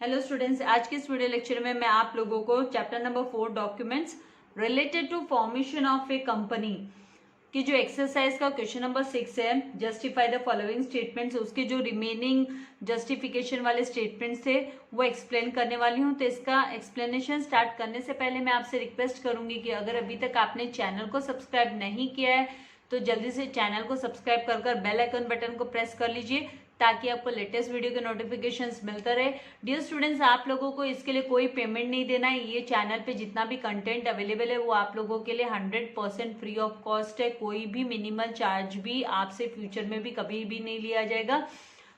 Hello students, आज के इस वीडियो लेक्चर में मैं आप लोगों को chapter number 4 documents related to formation of a company की जो एक्सरसाइज का क्वेश्चन नंबर 6 है, जस्टिफाई द फॉलोइंग स्टेटमेंट्स, उसके जो रिमेनिंग जस्टिफिकेशन वाले स्टेटमेंट्स थे वो एक्सप्लेन करने वाली हूँ। तो इसका एक्सप्लेनेशन स्टार्ट करने से पहले मैं आपसे रिक्वेस्ट करूंगी कि अगर अभी तक आपने चैनल को सब्सक्राइब नहीं किया है तो जल्दी से चैनल को सब्सक्राइब कर बेल आइकन बटन को प्रेस कर लीजिए ताकि आपको लेटेस्ट वीडियो के नोटिफिकेशंस मिलता रहे। डियर स्टूडेंट्स, आप लोगों को इसके लिए कोई पेमेंट नहीं देना है। ये चैनल पे जितना भी कंटेंट अवेलेबल है वो आप लोगों के लिए 100% फ्री ऑफ कॉस्ट है। कोई भी मिनिमल चार्ज भी आपसे फ्यूचर में भी कभी भी नहीं लिया जाएगा।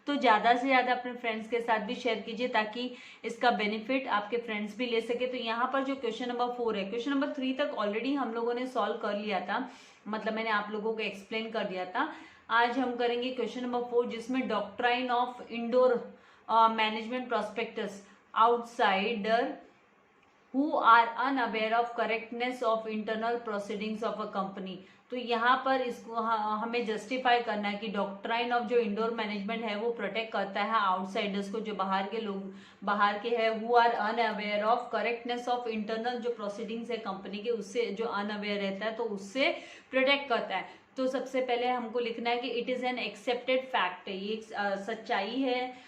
तो ज़्यादा से ज़्यादा अपने फ्रेंड्स के साथ भी शेयर कीजिए ताकि इसका बेनिफिट आपके फ्रेंड्स भी ले सके। तो यहाँ पर जो क्वेश्चन नंबर 4 है, क्वेश्चन नंबर 3 तक ऑलरेडी हम लोगों ने सॉल्व कर लिया था, मतलब मैंने आप लोगों को एक्सप्लेन कर दिया था। आज हम करेंगे क्वेश्चन नंबर 4 जिसमें doctrine of indoor management prospectus outsider who are unaware of correctness of internal proceedings of a company। तो यहाँ पर इसको हमें जस्टिफाई करना है कि डॉक्ट्राइन ऑफ जो इंडोर मैनेजमेंट है वो प्रोटेक्ट करता है आउटसाइडर्स को, जो बाहर के लोग बाहर के हैं, who are unaware of correctness of internal जो प्रोसीडिंग्स है कंपनी के, उससे जो अनअवेयर रहता है तो उससे प्रोटेक्ट करता है। तो सबसे पहले हमको लिखना है कि it is an accepted fact, ये एक सच्चाई है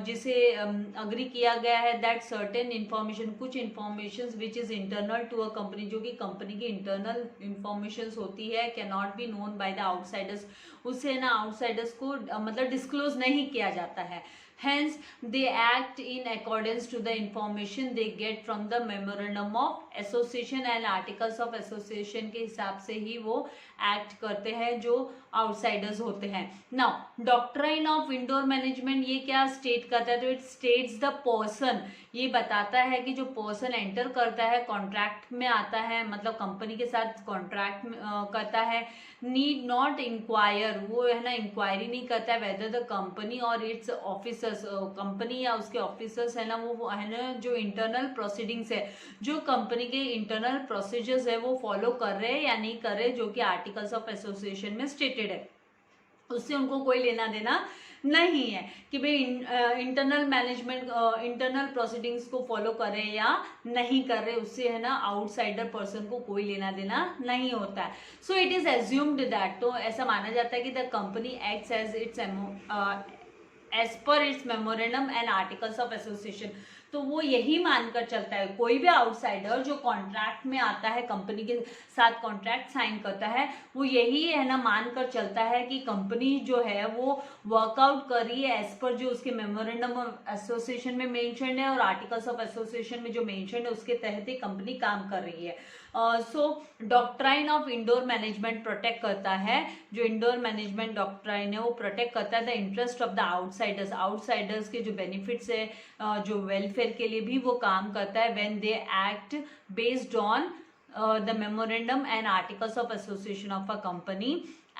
जिसे अग्री किया गया है दैट सर्टेन इन्फॉर्मेशन, कुछ information which is internal to a company, जो कि कंपनी की इंटरनल इन्फॉर्मेशन होती है, can not be known by the outsiders, उससे ना आउटसाइडर्स को मतलब डिस्क्लोज नहीं किया जाता है। Hence, they act in accordance to the information they get from the memorandum of association and articles of association के हिसाब से ही वो एक्ट करते हैं जो आउटसाइडर्स होते हैं। Now doctrine of indoor management ये क्या स्टेट करता है, तो इट स्टेट्स द पर्सन, ये बताता है कि जो पर्सन एंटर करता है कॉन्ट्रैक्ट में आता है, मतलब कंपनी के साथ कॉन्ट्रैक्ट करता है, नीड नॉट इंक्वायर, वो है ना इंक्वायरी नहीं करता है वेदर द कंपनी और इट्स ऑफिसर्स, कंपनी या उसके ऑफिसर्स है ना वो है ना जो इंटरनल प्रोसीडिंग्स है, जो कंपनी के इंटरनल प्रोसीजर्स है वो फॉलो कर रहे हैं या नहीं कर रहे, जो कि आर्टिकल्स ऑफ एसोसिएशन में स्टेटेड है, उससे उनको कोई लेना देना नहीं है कि भाई इंटरनल मैनेजमेंट इंटरनल प्रोसीडिंग्स को फॉलो कर रहे हैं या नहीं कर रहे, उससे है ना आउटसाइडर पर्सन को कोई लेना देना नहीं होता है। So it is assumed that, तो ऐसा माना जाता है कि the company acts as its as per its memorandum and articles of association. तो वो यही मानकर चलता है, कोई भी आउटसाइडर जो कॉन्ट्रैक्ट में आता है, कंपनी के साथ कॉन्ट्रैक्ट साइन करता है, वो यही है ना मानकर चलता है कि कंपनी जो है वो वर्कआउट कर रही है एज पर जो उसके मेमोरेंडम ऑफ एसोसिएशन में मेंशन है और आर्टिकल्स ऑफ एसोसिएशन में जो मेंशन है उसके तहत ही कंपनी काम कर रही है। So doctrine of indoor management protect करता है, जो इंडोर मैनेजमेंट डॉक्ट्राइन है वो प्रोटेक्ट करता है the interest of the outsiders, outsiders के जो बेनिफिट्स है, जो वेलफेयर के लिए भी वो काम करता है when they act based on the memorandum and articles of association of a company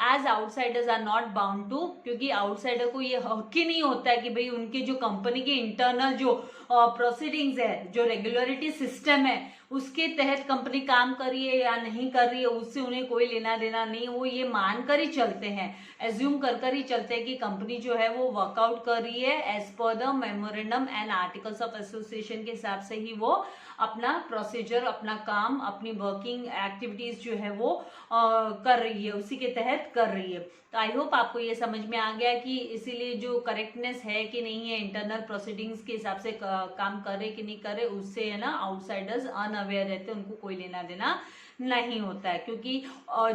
as outsiders are not bound to, क्योंकि आउटसाइडर को ये हक ही नहीं होता है कि भाई उनके जो कंपनी के इंटरनल जो प्रोसीडिंग्स है, जो रेगुलरिटी सिस्टम है उसके तहत कंपनी काम कर रही है या नहीं कर रही है, उससे उन्हें कोई लेना देना नहीं। वो ये मान कर ही चलते हैं, एज्यूम कर ही चलते हैं कि कंपनी जो है वो वर्कआउट कर रही है as per the memorandum and articles of association के हिसाब से ही वो अपना प्रोसीजर, अपना काम, अपनी वर्किंग एक्टिविटीज जो है वो कर रही है, उसी के तहत कर रही है। तो आई होप आपको ये समझ में आ गया कि इसीलिए जो करेक्टनेस है कि नहीं है, इंटरनल प्रोसीडिंग्स के हिसाब से काम करे कि नहीं करे, उससे है ना आउटसाइडर्स अनअवेयर रहते हैं, उनको कोई लेना देना नहीं होता है, क्योंकि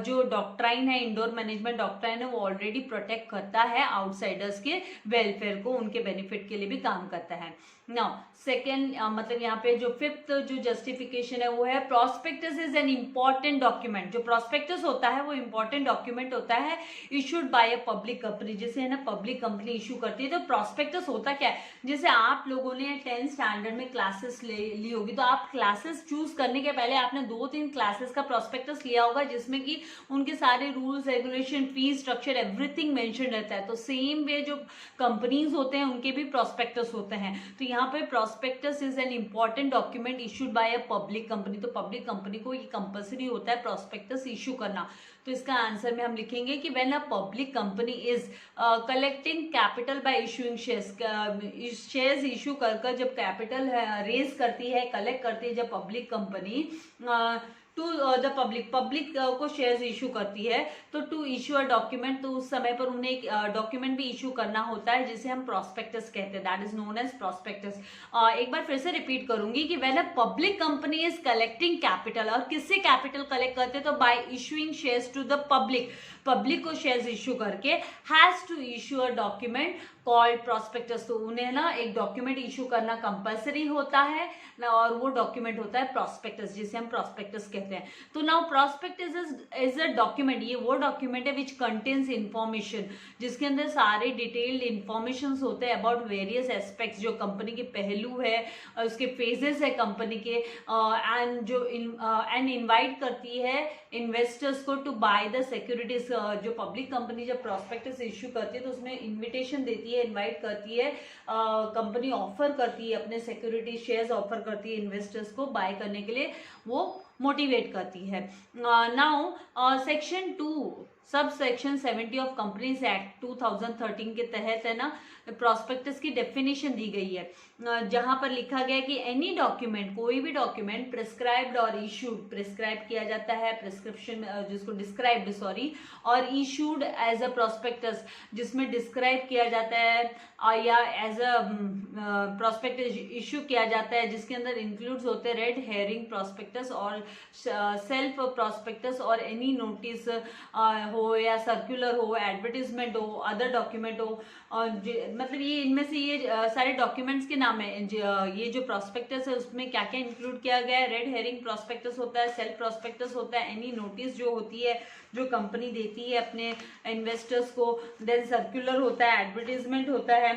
जो डॉक्ट्राइन है, इंडोर मैनेजमेंट डॉक्ट्राइन है, वो ऑलरेडी प्रोटेक्ट करता है आउटसाइडर्स के वेलफेयर को, उनके बेनिफिट के लिए भी काम करता है। नाउ सेकेंड मतलब यहाँ पे जो फिफ्थ जो जस्टिफिकेशन है वो है prospectus is an important document. जो प्रोस्पेक्टस होता है वो इम्पॉर्टेंट डॉक्यूमेंट होता है issued by a public company, जैसे है ना पब्लिक कंपनी इशू करती है। तो प्रोस्पेक्टस होता क्या है, जैसे आप लोगों ने 10th स्टैंडर्ड में क्लासेस ली होगी, तो आप क्लासेस चूज करने के पहले आपने 2-3 क्लासेस का प्रॉस्पेक्टस लिया होगा जिसमें कि उनके सारे rules regulation fee structure everything mention रहता है। तो सेम वे जो कंपनीज होते हैं उनके भी प्रॉस्पेक्टस होते हैं। तो यहाँ पे prospectus is an important document issued by a public company. तो पब्लिक कंपनी को ये कंपल्सरी होता है प्रॉस्पेक्टस इशू करना। तो इसका आंसर में हम लिखेंगे कि when a public company is collecting capital by issuing shares issue कर जब कैपिटल रेज करती है कलेक्ट करती है जब public company to the public को शेयर्स इशू करती है तो टू इशू अ डॉक्यूमेंट, तो उस समय पर उन्हें एक डॉक्यूमेंट भी इशू करना होता है जिसे हम प्रॉस्पेक्टस कहते हैं, that is known as prospectus. एक बार फिर से रिपीट करूंगी कि when a public company is collecting capital, और किससे कैपिटल कलेक्ट करते हैं तो by issuing shares to the public को शेयर्स इशू करके has to issue a document called prospectus. तो उन्हें ना एक डॉक्यूमेंट इशू करना कंपल्सरी होता है ना, और वो डॉक्यूमेंट होता है प्रॉस्पेक्टस जिसे हम प्रॉस्पेक्टस कहते हैं। तो now prospectus is a document, ये वो डॉक्यूमेंट है विच कंटेन्स इंफॉर्मेशन, जिसके अंदर सारे डिटेल्ड इंफॉर्मेशन होते हैं अबाउट वेरियस एस्पेक्ट्स, जो कंपनी के पहलू है उसके फेजेस है कंपनी के, एंड जो एंड इनवाइट करती है इन्वेस्टर्स को टू बाय द सिक्योरिटीज। जो पब्लिक कंपनी जब प्रॉस्पेक्टस इश्यू करती है तो उसमें इन्विटेशन देती है, इनवाइट करती है, कंपनी ऑफर करती है अपने सिक्योरिटी शेयर्स ऑफर करती है इन्वेस्टर्स को बाय करने के लिए, वो मोटिवेट करती है। Now section 2 sub section 70 of companies act 2013 के तहत है ना प्रॉस्पेक्टस की डेफिनेशन दी गई है, जहां पर लिखा गया कि एनी डॉक्यूमेंट, कोई भी डॉक्यूमेंट प्रिस्क्राइब्ड और इशूड, प्रिस्क्राइब किया जाता है प्रिस्क्रिप्शन जिसको डिस्क्राइब्ड सॉरी, और इशूड एज अ प्रॉस्पेक्टस जिसमें डिस्क्राइब किया जाता है या एज अ प्रॉस्पेक्टस इशू किया जाता है, जिसके अंदर इंक्लूड्स होते हैं रेड हेयरिंग प्रॉस्पेक्टस और सेल्फ प्रॉस्पेक्टस और एनी नोटिस हो या सर्कुलर हो, एडवर्टीजमेंट हो, अदर डॉक्यूमेंट हो, मतलब ये इनमें से ये सारे डॉक्यूमेंट्स के नाम है। ये जो प्रॉस्पेक्टस है उसमें क्या क्या इंक्लूड किया गया है, रेड हेरिंग प्रॉस्पेक्टस होता है, सेल्फ प्रॉस्पेक्टस होता है, एनी नोटिस जो होती है जो कंपनी देती है अपने इन्वेस्टर्स को, देन सर्कुलर होता है, एडवर्टीजमेंट होता है,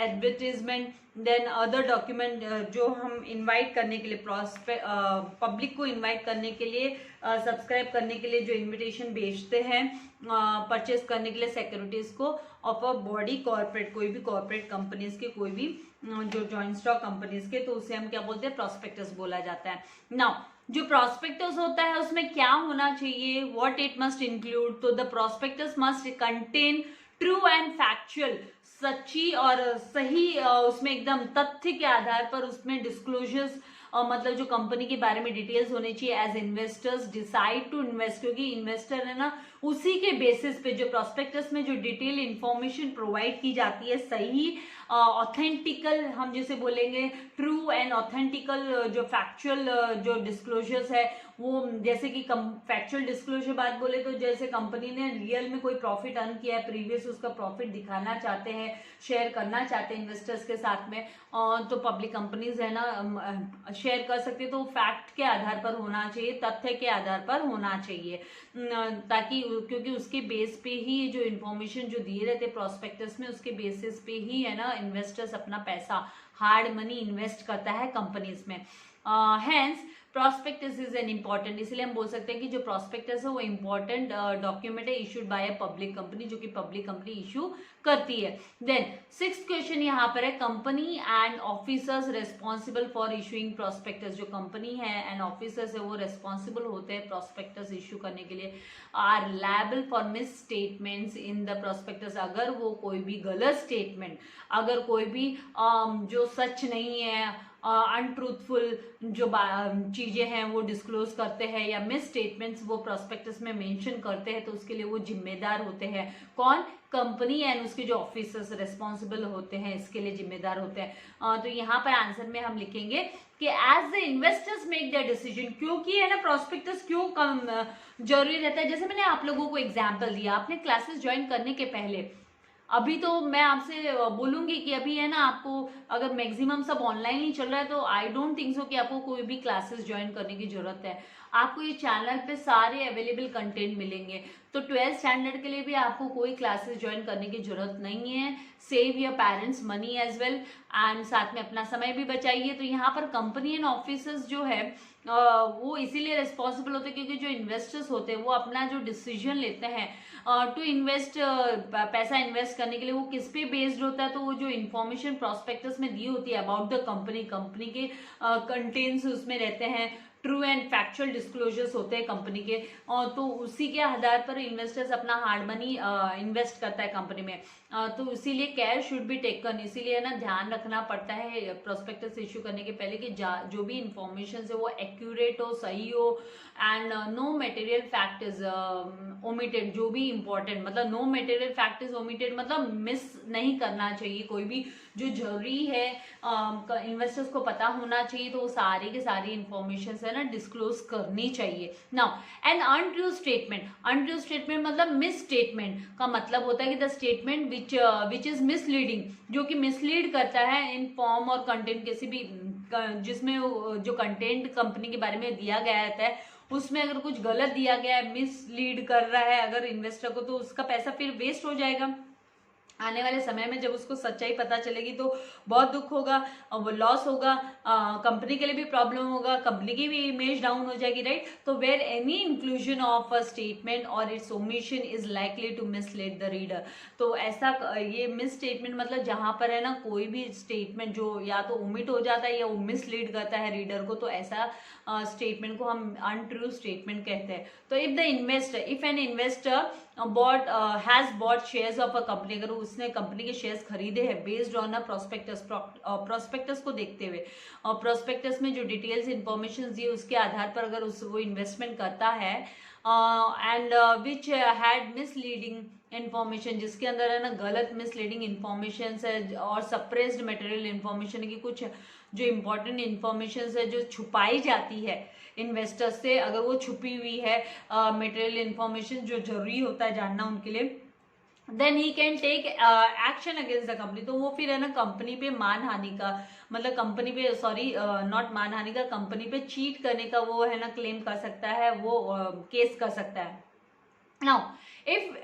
एडवर्टीजमेंट, देन अदर डॉक्यूमेंट जो हम इनवाइट करने के लिए पब्लिक को इनवाइट करने के लिए सब्सक्राइब करने के लिए जो इनविटेशन भेजते हैं परचेस करने के लिए सिक्योरिटीज को ऑफ अ बॉडी कॉर्पोरेट, कोई भी कॉर्पोरेट कंपनीज के, कोई भी जो जॉइंट स्टॉक कंपनीज के, तो उसे हम क्या बोलते हैं प्रॉस्पेक्टस बोला जाता है। नाउ जो प्रॉस्पेक्टस होता है उसमें क्या होना चाहिए, व्हाट इट मस्ट इंक्लूड, तो the prospectus must contain true and factual, सच्ची और सही, उसमें एकदम तथ्य के आधार पर उसमें डिस्क्लोजर्स मतलब जो कंपनी के बारे में डिटेल्स होनी चाहिए as investors decide to invest, क्योंकि इन्वेस्टर है ना उसी के बेसिस पे जो प्रॉस्पेक्टस में जो डिटेल इंफॉर्मेशन प्रोवाइड की जाती है, सही ऑथेंटिकल हम जिसे बोलेंगे ट्रू एंड ऑथेंटिकल जो फैक्चुअल जो डिस्क्लोजर्स है, वो जैसे कि फैक्चुअल डिस्क्लोजर बात बोले तो जैसे कंपनी ने रियल में कोई प्रॉफिट अर्न किया है प्रीवियस, उसका प्रॉफिट दिखाना चाहते हैं, शेयर करना चाहते हैं इन्वेस्टर्स के साथ में, तो पब्लिक कंपनीज है ना शेयर कर सकते हैं, तो फैक्ट के आधार पर होना चाहिए, तथ्य के आधार पर होना चाहिए, ताकि क्योंकि उसके बेस पे ही जो इन्फॉर्मेशन जो दिए रहते प्रॉस्पेक्टस में उसके बेसिस पे ही है ना इन्वेस्टर्स अपना पैसा हार्ड मनी इन्वेस्ट करता है कंपनीज में। Hence prospectus is an important, इसलिए हम बोल सकते हैं कि जो प्रॉस्पेक्टस है वो इम्पॉर्टेंट डॉक्यूमेंट है issued by a public company, जो कि पब्लिक कंपनी इशू करती है। देन 6th क्वेश्चन यहाँ पर है, company and officers responsible for issuing prospectus, जो कंपनी है एंड ऑफिसर्स है वो रेस्पॉन्सिबल होते हैं प्रॉस्पेक्टस इशू करने के लिए, are liable for misstatements in the prospectus, अगर वो कोई भी गलत स्टेटमेंट, अगर कोई भी जो सच नहीं है, अनट्रूथफुल जो चीजें हैं वो डिस्क्लोज करते हैं या मिस स्टेटमेंट्स वो प्रॉस्पेक्टस में मेंशन करते हैं, तो उसके लिए वो जिम्मेदार होते हैं, कौन, कंपनी एंड उसके जो ऑफिसर्स रेस्पॉन्सिबल होते हैं इसके लिए जिम्मेदार होते हैं। तो यहाँ पर आंसर में हम लिखेंगे कि as the investors make their decision, क्योंकि है ना प्रॉस्पेक्टस क्यों कम जरूरी रहता है, जैसे मैंने आप लोगों को एग्जाम्पल दिया, आपने क्लासेस ज्वाइन करने के पहले, अभी तो मैं आपसे बोलूंगी कि अभी है ना आपको अगर मैक्सिमम सब ऑनलाइन ही चल रहा है तो आई डोंट थिंक सो कि आपको कोई भी क्लासेस ज्वाइन करने की जरूरत है, आपको ये चैनल पे सारे अवेलेबल कंटेंट मिलेंगे, तो 12th स्टैंडर्ड के लिए भी आपको कोई क्लासेस ज्वाइन करने की जरूरत नहीं है, save your parents money as well and साथ में अपना समय भी बचाइए। तो यहाँ पर कंपनी एंड ऑफिसर्स जो है वो इसीलिए रिस्पॉन्सिबल होते हैं क्योंकि जो इन्वेस्टर्स होते हैं वो अपना जो डिसीजन लेते हैं टू इन्वेस्ट, पैसा इन्वेस्ट करने के लिए, वो किस पे बेस्ड होता है, तो वो जो इन्फॉर्मेशन प्रॉस्पेक्टस में दी होती है अबाउट द कंपनी, कंपनी के कंटेंट्स उसमें रहते हैं, ट्रू एंड फैक्चुअल डिस्क्लोजर्स होते हैं कंपनी के, और तो उसी के आधार पर इन्वेस्टर्स अपना हार्ड मनी इन्वेस्ट करता है कंपनी में। तो इसीलिए केयर शुड बी टेकन, इसीलिए ना ध्यान रखना पड़ता है प्रोस्पेक्टस इश्यू करने के पहले कि जो भी इंफॉर्मेशन है वो एक्यूरेट हो, सही हो, and no material fact is omitted, जो भी इंपॉर्टेंट, मतलब no material fact is omitted मतलब मिस नहीं करना चाहिए, कोई भी जो जरूरी है इन्वेस्टर्स को पता होना चाहिए, तो वो सारी की सारी इंफॉर्मेशन है ना डिस्क्लोज करनी चाहिए। Now an untrue statement, untrue statement मतलब मिस स्टेटमेंट का मतलब होता है कि the statement which is misleading, जो कि मिसलीड करता है इन फॉर्म और कंटेंट, किसी भी जिसमें जो कंटेंट कंपनी के बारे में दिया गया रहता है उसमें अगर कुछ गलत दिया गया है, मिसलीड कर रहा है अगर इन्वेस्टर को, तो उसका पैसा फिर वेस्ट हो जाएगा। आने वाले समय में जब उसको सच्चाई पता चलेगी तो बहुत दुख होगा, वो लॉस होगा, कंपनी के लिए भी प्रॉब्लम होगा, कंपनी की भी इमेज डाउन हो जाएगी, राइट। तो where any inclusion of a statement और its omission is likely to mislead the reader, तो ऐसा ये मिस स्टेटमेंट मतलब जहां पर है ना कोई भी स्टेटमेंट जो या तो ओमिट हो जाता है या वो मिसलीड करता है रीडर को, तो ऐसा स्टेटमेंट को हम अनट्रू स्टेटमेंट कहते हैं। तो if an investor has bot shares of a company, अगर उसने कंपनी के शेयर्स खरीदे हैं बेस्ड ऑन अ प्रोस्पेक्टस को देखते हुए, और प्रोस्पेक्टस में जो डिटेल्स इंफॉर्मेशन दी उसके आधार पर अगर वो इन्वेस्टमेंट करता है, and which had misleading information, जिसके अंदर है ना गलत मिसलीडिंग इंफॉर्मेशन है और सप्रेस्ड मटेरियल इंफॉर्मेशन है, कि कुछ जो इंपॉर्टेंट इंफॉर्मेशन है जो छुपाई जाती है इन्वेस्टर्स से, अगर वो छुपी हुई है मटेरियल इंफॉर्मेशन जो जरूरी होता है जानना उनके लिए, then he can take action against the company, तो वो फिर है ना कंपनी पे मानहानि का, मतलब कंपनी पे नॉट मानहानि का, कंपनी पे चीट करने का वो है ना क्लेम कर सकता है, वो केस कर सकता है। Now, if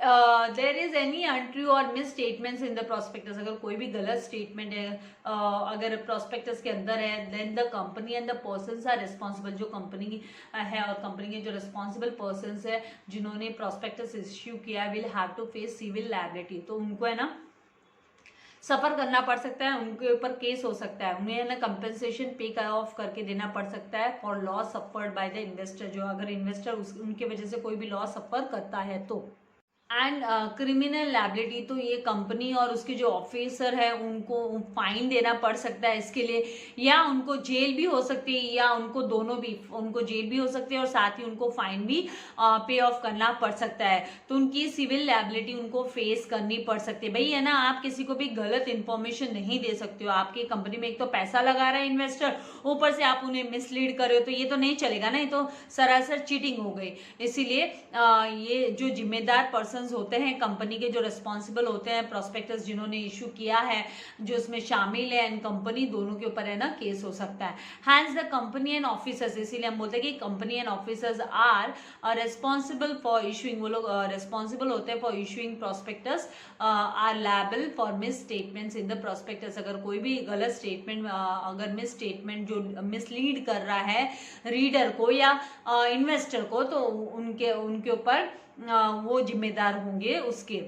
there is any untrue or misstatements in the prospectus, अगर कोई भी गलत स्टेटमेंट है अगर प्रोस्पेक्टस के अंदर है, then the company and the persons are responsible, जो कंपनी है और कंपनी के जो रिस्पॉन्सिबल पर्सन्स है जिन्होंने प्रोस्पेक्टस इश्यू किया will have to face civil liability, तो उनको है ना सफर करना पड़ सकता है, उनके ऊपर केस हो सकता है, उन्हें ना कंपेंसेशन पे ऑफ करके देना पड़ सकता है for loss suffered by the investor, जो अगर इन्वेस्टर उनके वजह से कोई भी लॉस सफर करता है तो। एंड क्रिमिनल लायबिलिटी, तो ये कंपनी और उसके जो ऑफिसर है उनको फाइन देना पड़ सकता है इसके लिए, या उनको जेल भी हो सकती है, या उनको दोनों भी, उनको जेल भी हो सकती है और साथ ही उनको फाइन भी पे ऑफ करना पड़ सकता है, तो उनकी सिविल लायबिलिटी उनको फेस करनी पड़ सकती है। भाई है ना, आप किसी को भी गलत इंफॉर्मेशन नहीं दे सकते हो, आपकी कंपनी में एक तो पैसा लगा रहा है इन्वेस्टर, ऊपर से आप उन्हें मिसलीड कर रहे हो, तो ये तो नहीं चलेगा ना, ये तो सरासर चीटिंग हो गई। इसीलिए ये जो जिम्मेदार पर्सन होते हैं कंपनी के, जो रिस्पॉन्सिबल होते हैं प्रोस्पेक्टस जिन्होंने इशू किया है, जो इसमें शामिल है एंड कंपनी, दोनों के ऊपर है ना केस हो सकता है। Hence the company and officers, इसीलिए हम बोलते हैं कि company and officers are responsible for issuing, वो लोग रिस्पॉन्सिबल होते हैं for issuing prospectus, are liable for misstatements in the prospectus, अगर कोई भी गलत स्टेटमेंट, अगर मिस स्टेटमेंट जो मिसलीड कर रहा है रीडर को या इन्वेस्टर को, तो उनके ऊपर वो जिम्मेदार होंगे उसके।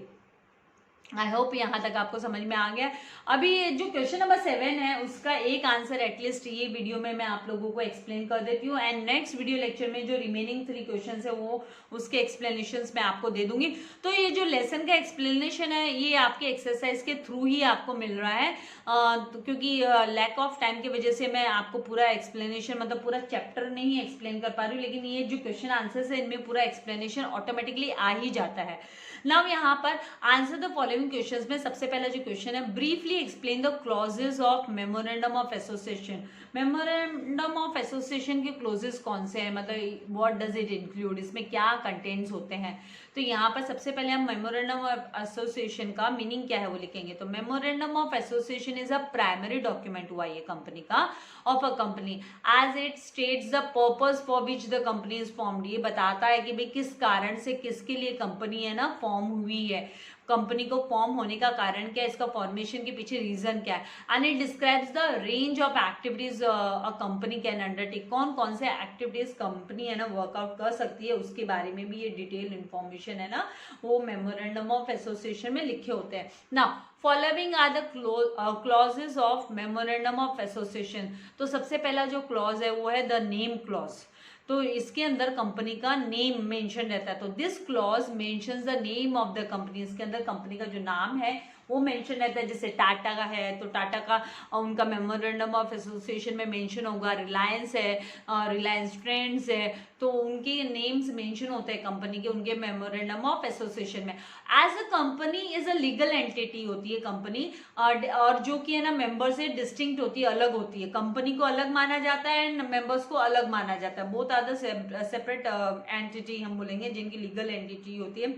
आई होप यहाँ तक आपको समझ में आ गया। अभी जो क्वेश्चन नंबर 7 है उसका एक आंसर एटलीस्ट ये वीडियो में मैं आप लोगों को एक्सप्लेन कर देती हूँ, एंड नेक्स्ट वीडियो लेक्चर में जो रिमेनिंग 3 क्वेश्चन है वो उसके एक्सप्लेनेशंस मैं आपको दे दूंगी। तो ये जो लेसन का एक्सप्लेनेशन है ये आपके एक्सरसाइज के थ्रू ही आपको मिल रहा है, क्योंकि लैक ऑफ टाइम की वजह से मैं आपको पूरा एक्सप्लेनेशन, मतलब पूरा चैप्टर नहीं एक्सप्लेन कर पा रही हूँ, लेकिन ये जो क्वेश्चन आंसर है इनमें पूरा एक्सप्लेनेशन ऑटोमेटिकली आ ही जाता है। नाउ यहाँ पर आंसर द फॉलोइंग क्वेश्चंस में सबसे पहला जो क्वेश्चन है, briefly explain the clauses of memorandum of association. Memorandum of association के क्लोजेस कौन से हैं, मतलब व्हाट डज इट इंक्लूड, इसमें क्या कंटेंट्स होते हैं। तो यहाँ पर सबसे पहले हम मेमोरेंडम ऑफ एसोसिएशन का मीनिंग क्या है वो लिखेंगे। तो memorandum of association is a primary document हुआ ये कंपनी का, of a company, as it states the purpose for which the company is formed. ये बताता है कि भाई किस कारण से, किसके लिए कंपनी है ना फॉर्म हुई है, कंपनी को फॉर्म होने का कारण क्या है, इसका फॉर्मेशन के पीछे रीजन क्या है, and it describes the range of activities a company can undertake, कौन कौन से एक्टिविटीज कंपनी है ना वर्कआउट कर सकती है, उसके बारे में भी ये डिटेल इंफॉर्मेशन है ना वो मेमोरेंडम ऑफ एसोसिएशन में लिखे होते हैं ना। Following are the clauses of memorandum of association, तो सबसे पहला जो क्लॉज है वो है द नेम क्लॉज, तो इसके अंदर कंपनी का नेम मेंशन रहता है, तो this clause mentions the name of the company, इसके अंदर कंपनी का जो नाम है वो मेंशन रहता है। जैसे टाटा का है तो टाटा का उनका मेमोरेंडम ऑफ एसोसिएशन में मेंशन होगा, रिलायंस है, रिलायंस ट्रेंड्स है, तो उनके नेम्स मेंशन होते हैं कंपनी के उनके मेमोरेंडम ऑफ एसोसिएशन में। As a company is a legal entity होती है कंपनी, और जो कि है ना मेंबर से डिस्टिंक्ट होती है, अलग होती है, कंपनी को अलग माना जाता है एंड मेंबर्स को अलग माना जाता है, both are the separate entity हम बोलेंगे जिनकी लीगल एंटिटी होती है,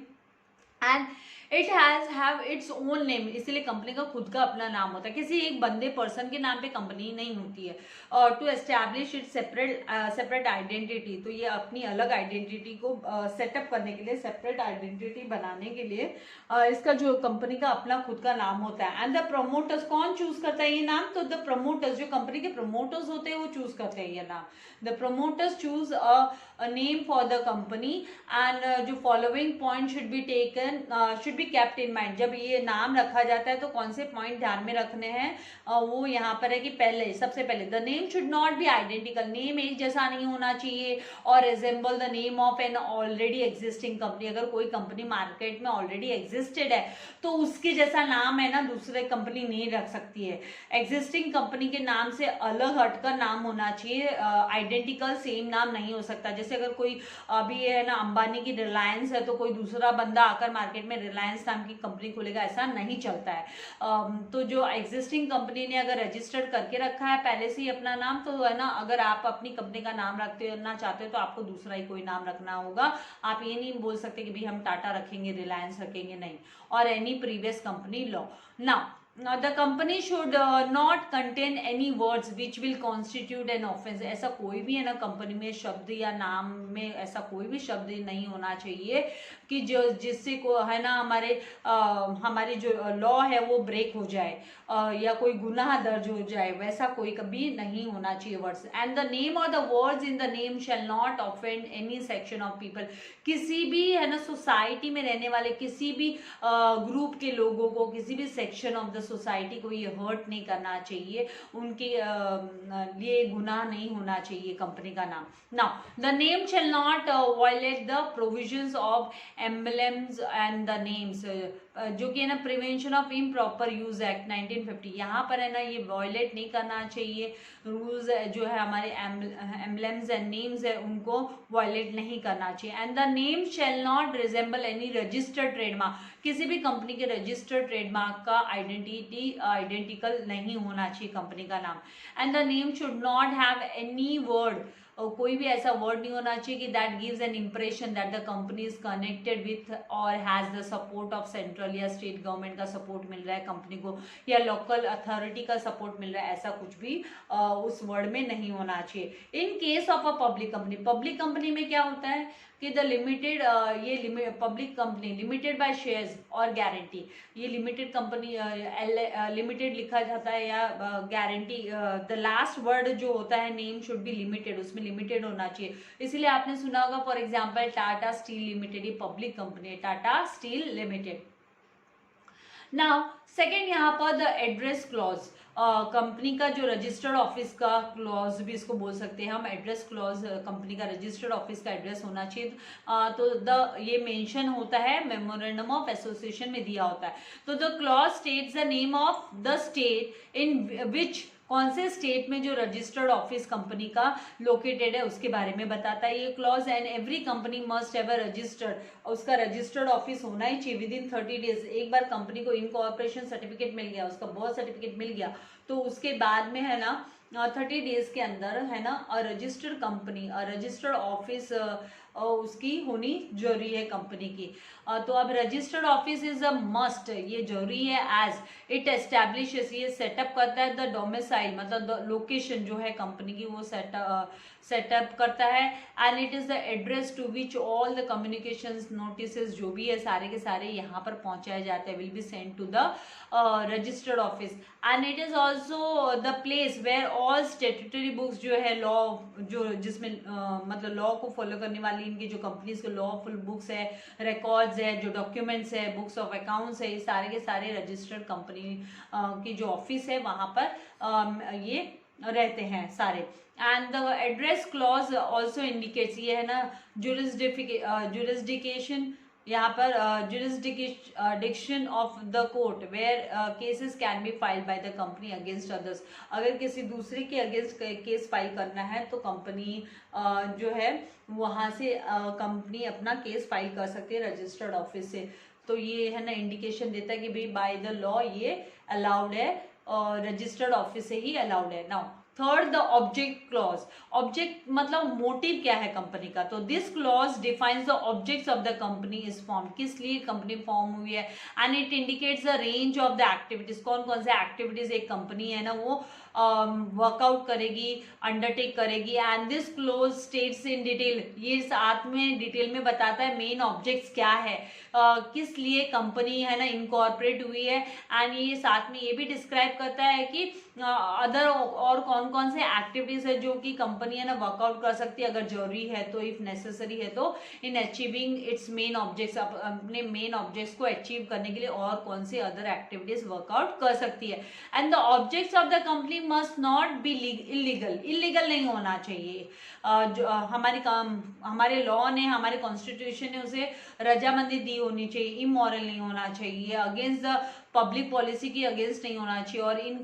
and it have its own name, इसीलिए कंपनी का खुद का अपना नाम होता है, किसी एक बंदे पर्सन के नाम पे कंपनी नहीं होती है। और to establish its separate identity, तो ये अपनी अलग आइडेंटिटी को सेटअप करने के लिए, सेपरेट आइडेंटिटी बनाने के लिए इसका जो कंपनी का अपना खुद का नाम होता है। एंड द प्रमोटर्स, कौन चूज करता है ये नाम, तो द प्रमोटर्स, जो कंपनी के प्रमोटर्स होते हैं वो चूज करते हैं ये नाम। The promoters choose a name for the company and जो following point should be taken should be kept in mind, जब ये नाम रखा जाता है तो कौन से पॉइंट ध्यान में रखने हैं, वो यहाँ पर है कि पहले सबसे पहले the name should not be identical, name एक जैसा नहीं होना चाहिए, और resemble the name of an already existing company, अगर कोई कंपनी मार्केट में ऑलरेडी एग्जिस्टेड है तो उसके जैसा नाम है ना दूसरे कंपनी नहीं रख सकती है, एग्जिस्टिंग कंपनी के नाम से अलग हटकर नाम होना चाहिए, आइडेंटिकल सेम नाम नहीं हो सकता। जैसे अगर कोई अभी है ना अंबानी की रिलायंस है तो कोई दूसरा बंदा आकर मार्केट में रिलायंस नाम की कंपनी खोलेगा, ऐसा नहीं चलता है। तो जो एग्जिस्टिंग कंपनी ने अगर रजिस्टर्ड करके रखा है पहले से ही अपना नाम, तो है ना अगर आप अपनी कंपनी का नाम रखना चाहते हो तो आपको दूसरा ही कोई नाम रखना होगा, आप ये नहीं बोल सकते कि भाई हम टाटा रखेंगे, रिलायंस रखेंगे, नहीं, और any previous company law. Now the company should not contain any words which will constitute an offense, ऐसा कोई भी है ना कंपनी में शब्द या नाम में ऐसा कोई भी शब्द नहीं होना चाहिए कि जो जिससे को है ना हमारे जो लॉ है वो ब्रेक हो जाए या कोई गुनाह दर्ज हो जाए, वैसा कोई कभी नहीं होना चाहिए वर्ड्स। एंड द नेम और the words in the name shall not offend any section of people, किसी भी है ना सोसाइटी में रहने वाले किसी भी ग्रुप के लोगों को, किसी भी सेक्शन ऑफ द सोसाइटी को ये हर्ट नहीं करना चाहिए, उनके लिए गुनाह नहीं होना चाहिए कंपनी का नाम। Now the name shall not violate the provisions of emblems and the names, जो कि है ना prevention of improper use act 1950, यहाँ पर है ना ये वायलेट नहीं करना चाहिए, रूल्स जो है हमारे एम्बलेम्स एंड नेम्स है उनको वायलेट नहीं करना चाहिए। And the name shall not resemble any registered trademark, किसी भी कंपनी के रजिस्टर्ड ट्रेडमार्क का आइडेंटिकल नहीं होना चाहिए कंपनी का नाम। And the name should not have any word, कोई भी ऐसा वर्ड नहीं होना चाहिए कि that gives an impression that the company is connected with और has the support of central या स्टेट गवर्नमेंट का सपोर्ट मिल रहा है कंपनी को, या लोकल अथॉरिटी का सपोर्ट मिल रहा है, ऐसा कुछ भी उस वर्ड में नहीं होना चाहिए। इन case of a public company में क्या होता है कि the limited public company limited by shares और गारंटी, ये लिमिटेड कंपनी लिमिटेड लिखा जाता है या गारंटी, द लास्ट वर्ड जो होता है नेम शुड बी लिमिटेड, उसमें लिमिटेड होना चाहिए। इसीलिए आपने सुना होगा for example Tata steel limited, ये पब्लिक कंपनी है, Tata steel limited. Now second यहाँ पर द एड्रेस क्लॉज, कंपनी का जो रजिस्टर्ड ऑफिस का क्लॉज भी इसको बोल सकते हैं हम, एड्रेस क्लॉज, कंपनी का रजिस्टर्ड ऑफिस का एड्रेस होना चाहिए, तो ये मेंशन होता है मेमोरेंडम ऑफ एसोसिएशन में दिया होता है। तो the clause states the name of the state in which, कौन से स्टेट में जो रजिस्टर्ड ऑफिस कंपनी का लोकेटेड है उसके बारे में बताता है ये clause. And every company must have a registered, उसका रजिस्टर्ड ऑफिस होना ही चाहिए विदिन 30 डेज। एक बार कंपनी को इनकॉर्पोरेशन सर्टिफिकेट मिल गया, उसका बर्थ सर्टिफिकेट मिल गया, तो उसके बाद में है ना 30 डेज के अंदर है ना रजिस्टर्ड कंपनी, रजिस्टर्ड ऑफिस उसकी होनी जरूरी है कंपनी की। तो अब registered office is a must, ये जरूरी है, एज इट एस्टैब्लिशेस, ये सेटअप करता है द डोमिसाइल, मतलब लोकेशन जो है कंपनी की वो सेटअप करता है, and it is the address to which all the communications notices जो भी है सारे के सारे यहाँ पर पहुंचाए जाते हैं, will be send to the registered office, and it is also the place where all statutory books जो है लॉ जो जिसमें मतलब लॉ को फॉलो करने वाली इनकी जो कंपनीज के लॉफुल बुक्स है, रिकॉर्ड्स है, जो डॉक्यूमेंट्स है, बुक्स ऑफ अकाउंट्स है, ये सारे के सारे रजिस्टर्ड कंपनी की जो ऑफिस है वहां पर ये रहते हैं सारे। And the address clause also indicates, ये है ना जुरिस्डिकेशन, यहाँ पर jurisdiction of the court where cases can be filed by the company against others, अगर किसी दूसरे के अगेंस्ट केस फाइल करना है तो कंपनी जो है वहां से कंपनी अपना केस फाइल कर सकती है रजिस्टर्ड ऑफिस से। तो ये है ना इंडिकेशन देता है कि भाई बाय द लॉ ये अलाउड है और रजिस्टर्ड ऑफिस से ही अलाउड है। Now third the object clause, object मतलब मोटिव क्या है कंपनी का, तो this clause defines the objects of the company is form, किस लिए कंपनी फॉर्म हुई है, and it indicates the range of the activities, कौन कौन से एक्टिविटीज एक कंपनी है ना वो वर्कआउट करेगी, अंडरटेक करेगी, and this close states in detail, ये साथ में डिटेल में बताता है मेन ऑब्जेक्ट्स क्या है, किस लिए कंपनी है ना इनकॉर्पोरेट हुई है, एंड ये साथ में ये भी डिस्क्राइब करता है कि अदर और कौन कौन से एक्टिविटीज है जो कि कंपनी है ना वर्कआउट कर सकती है अगर जरूरी है तो, इफ नेसेसरी है तो, in achieving it's main objects, अपने मेन ऑब्जेक्ट्स को अचीव करने के लिए और कौन सी अदर एक्टिविटीज वर्कआउट कर सकती है। And the objects of the company must not be illegal, illegal नहीं होना चाहिए, जो हमारे लॉ ने, हमारे कॉन्स्टिट्यूशन ने उसे रजामंदी दी होनी चाहिए, इमोरल नहीं होना चाहिए, अगेंस्ट द पब्लिक पॉलिसी की अगेंस्ट नहीं होना चाहिए, और इन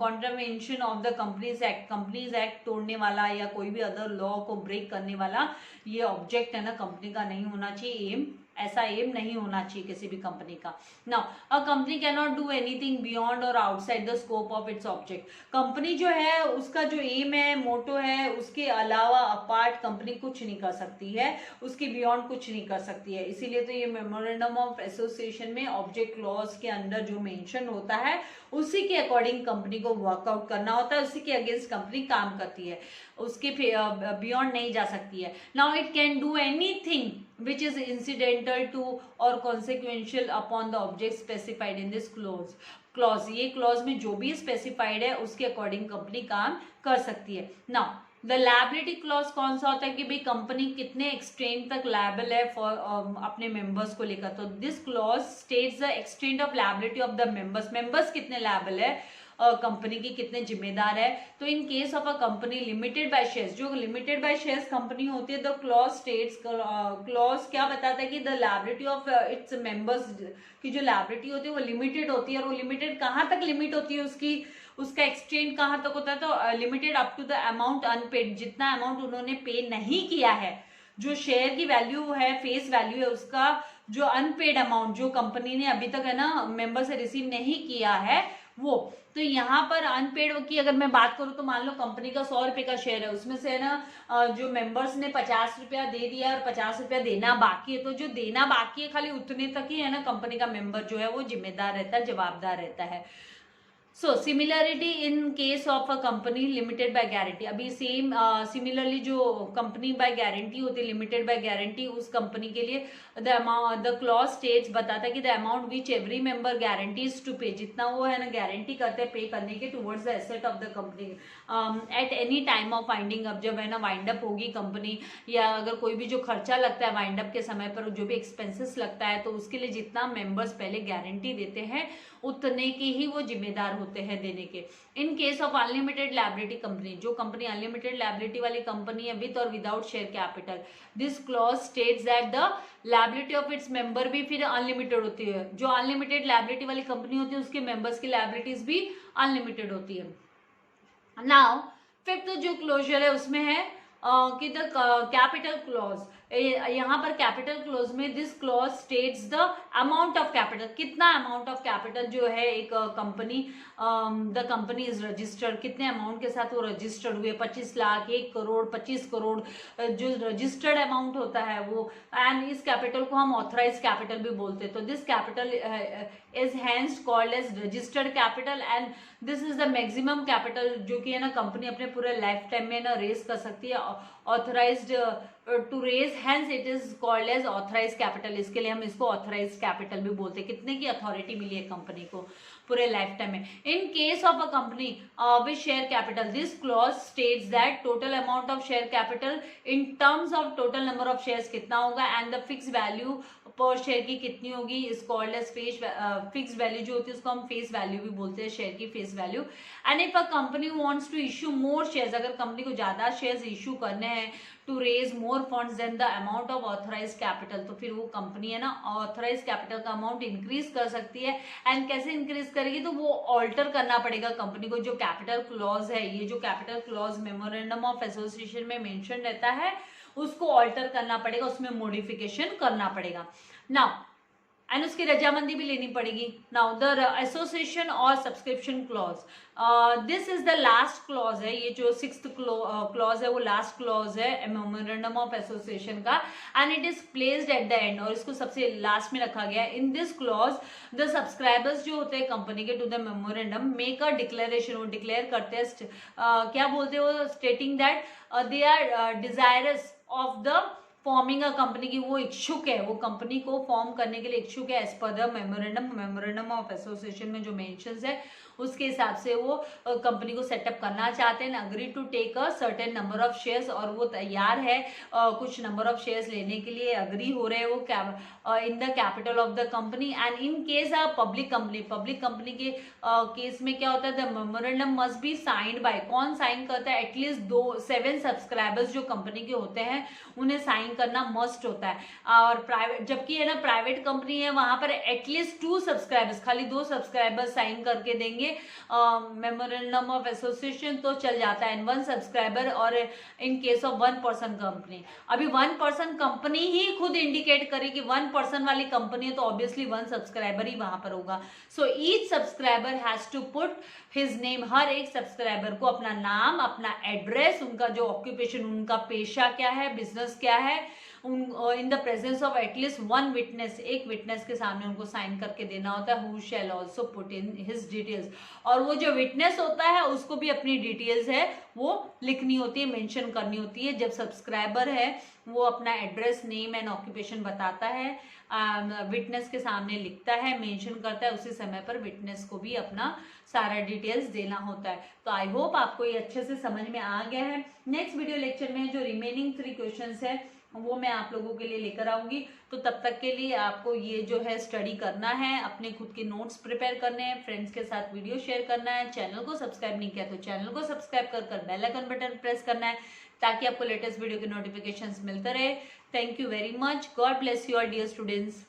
contravention of the companies act तोड़ने वाला या कोई भी अदर लॉ को ब्रेक करने वाला ये ऑब्जेक्ट है ना कंपनी का नहीं होना चाहिए, एम ऐसा एम नहीं होना चाहिए किसी भी कंपनी का। Now a company can not do anything beyond और outside the scope of its object, company जो है उसका जो एम है, मोटो है, उसके अलावा अपार्ट कंपनी कुछ नहीं कर सकती है, उसके बियॉन्ड कुछ नहीं कर सकती है। इसीलिए तो ये मेमोरेंडम ऑफ एसोसिएशन में ऑब्जेक्ट क्लॉज के अंदर जो मेंशन होता है उसी के अकॉर्डिंग कंपनी को वर्कआउट करना होता है, उसी के अगेंस्ट कंपनी काम करती है, उसके बियॉन्ड नहीं जा सकती है। Now it can do anything which is incidental to or consequential upon the object specified in this clause, ये clause में जो भी specified है उसके according कंपनी काम कर सकती है। now द लायबिलिटी क्लॉज कौन सा होता है कि भाई कंपनी कितने एक्सटेंट तक लायबल है फॉर अपने मेंबर्स को लेकर, तो this clause states the extent of liability of the members कितने लायबल है, कंपनी की कितने जिम्मेदार है। तो इन case of a company limited by shares, जो लिमिटेड बाय शेयर्स कंपनी होती है, द क्लॉज स्टेट्स, क्लॉज क्या बताता है कि the liability of its members की जो लायबिलिटी होती है वो लिमिटेड होती है, और वो लिमिटेड कहाँ तक लिमिट होती है उसका एक्सटेंट कहाँ तक होता है, तो limited up to the amount unpaid, जितना अमाउंट उन्होंने पे नहीं किया है, जो शेयर की वैल्यू है, फेस वैल्यू है, उसका जो अनपेड अमाउंट जो कंपनी ने अभी तक है ना मेंबर से रिसीव नहीं किया है वो, तो यहाँ पर अनपेड की अगर मैं बात करूँ तो मान लो कंपनी का 100 रुपए का शेयर है, उसमें से है ना जो मेंबर्स ने 50 रुपया दे दिया और 50 रुपया देना बाकी है, तो जो देना बाकी है खाली उतने तक ही है ना कंपनी का मेंबर जो है वो जिम्मेदार रहता है, जवाबदार रहता है। So similarity in case of a company limited by guarantee, अभी सेम सिमिलरली जो कंपनी बाय गारंटी होती है, लिमिटेड बाय गारंटी, उस कंपनी के लिए द क्लॉज स्टेट्स बताता है कि the amount which every member guarantees to pay, जितना वो है ना गारंटी करते हैं पे करने के towards the asset of the company at any time of winding up, जब है ना वाइंड अप होगी कंपनी, या अगर कोई भी जो खर्चा लगता है वाइंड अप के समय पर, जो भी एक्सपेंसेस लगता है, तो उसके लिए जितना मेंबर्स पहले गारंटी देते हैं उतने की ही वो जिम्मेदार होते हैं देने के। इन case of unlimited liability company, जो कंपनी अनलिमिटेड लायबिलिटी वाली कंपनी है विद और without share capital, this clause states that the liability of its member भी फिर अनलिमिटेड होती है, जो अनलिमिटेड लायबिलिटी वाली कंपनी होती है उसके मेंबर्स की लायबिलिटीज भी अनलिमिटेड होती है। नाउ फिफ्थ जो क्लोजर है उसमें है कि द कैपिटल क्लॉज, यहाँ पर कैपिटल क्लॉज में this clause states the amount of capital, कितना अमाउंट ऑफ कैपिटल जो है एक company, the company is registered, कितने अमाउंट के साथ वो रजिस्टर्ड हुए, 25 लाख, 1 करोड़, 25 करोड़, जो रजिस्टर्ड अमाउंट होता है वो, एंड इस कैपिटल को हम ऑथराइज कैपिटल भी बोलते हैं। तो this capital is hence called as registered capital and this is the maximum capital जो कि है ना कंपनी अपने पूरे लाइफ टाइम में ना रेज कर सकती है, authorised to raise, hence it is called as authorise capital. इसके लिए हम इसको ऑथराइज कैपिटल भी बोलते हैं, कितने की अथॉरिटी मिली है कंपनी को पूरे लाइफ टाइम में। In case of a company with share capital this clause states that total amount of share capital in terms of total number of shares कितना होगा and the fix value per share की कितनी होगी is called as fix value जो होती है उसको हम फेस वैल्यू भी बोलते हैं, शेयर की face value. And if a company wants to issue more shares, अगर कंपनी को ज्यादा शेयर्स इश्यू करने हैं to raise more funds then the amount of authorise capital, तो फिर वो कंपनी है ना ऑथराइज कैपिटल का अमाउंट इंक्रीज कर सकती है। एंड कैसे इंक्रीज करेगी, तो वो ऑल्टर करना पड़ेगा कंपनी को। जो कैपिटल क्लॉज है, ये जो capital clause memorandum of association में मेंशन रहता है उसको ऑल्टर करना पड़ेगा, उसमें मॉडिफिकेशन करना पड़ेगा। नाउ एंड उसकी रजामंदी भी लेनी पड़ेगी। नाउ द एसोसिएशन और subscription clause, this is the last clause है, ये जो 6th क्लॉज है वो लास्ट क्लॉज है मेमोरेंडम ऑफ एसोसिएशन का and it is placed at the end, और इसको सबसे लास्ट में रखा गया है। In this clause the subscribers जो होते हैं कंपनी के to the memorandum make a declaration, वो डिक्लेयर करते हैं क्या बोलते हैं वो, stating that they are desirous of the forming a company की, वो इच्छुक है, वो कंपनी को फॉर्म करने के लिए इच्छुक है as per the memorandum of association में जो मेंशंस है उसके हिसाब से वो कंपनी को सेटअप करना चाहते हैं, agree to take a certain number of shares, और वो तैयार है कुछ नंबर ऑफ शेयर्स लेने के लिए, अग्री हो रहे हैं वो in the capital of the company. And in case a public company के केस में क्या होता है, the memorandum must be signed by, कौन साइन करता है, एटलीस्ट 7 सब्सक्राइबर्स जो कंपनी के होते हैं उन्हें साइन करना मस्ट होता है। और प्राइवेट, जबकि है ना प्राइवेट कंपनी है वहां पर एटलीस्ट 2 सब्सक्राइबर्स, खाली 2 सब्सक्राइबर्स साइन करके देंगे मेमोरेंडम ऑफ एसोसिएशन तो चल जाता है, 1 सब्सक्राइबर। और इन केस ऑफ 1 पर्सन कंपनी, अभी 1 पर्सन कंपनी ही खुद इंडिकेट करे कि 1 पर्सन वाली कंपनी है तो ऑब्वियसली 1 सब्सक्राइबर ही वहां पर होगा। So each subscriber has to put his name, हर एक सब्सक्राइबर को अपना नाम, अपना एड्रेस, उनका जो ऑक्यूपेशन, उनका पेशा क्या है, बिजनेस क्या है, in the presence of at least 1 witness, एक विटनेस के सामने उनको साइन करके देना होता है, who shall also put in his details, और वो जो विटनेस होता है उसको भी अपनी डिटेल्स है वो लिखनी होती है, मेंशन करनी होती है। जब सब्सक्राइबर है वो अपना एड्रेस, नेम एंड ऑक्यूपेशन बताता है, विटनेस के सामने लिखता है, मेंशन करता है, उसी समय पर विटनेस को भी अपना सारा डिटेल्स देना होता है। तो आई होप आपको ये अच्छे से समझ में आ गया है। नेक्स्ट वीडियो लेक्चर में जो रिमेनिंग 3 क्वेश्चंस है वो मैं आप लोगों के लिए लेकर आऊंगी। तो तब तक के लिए आपको ये जो है स्टडी करना है, अपने खुद के नोट्स प्रिपेयर करने हैं, फ्रेंड्स के साथ वीडियो शेयर करना है, चैनल को सब्सक्राइब नहीं किया तो चैनल को सब्सक्राइब कर बेल आइकन बटन प्रेस करना है ताकि आपको लेटेस्ट वीडियो के नोटिफिकेशंस मिलते रहे। Thank you very much, God bless you all dear students.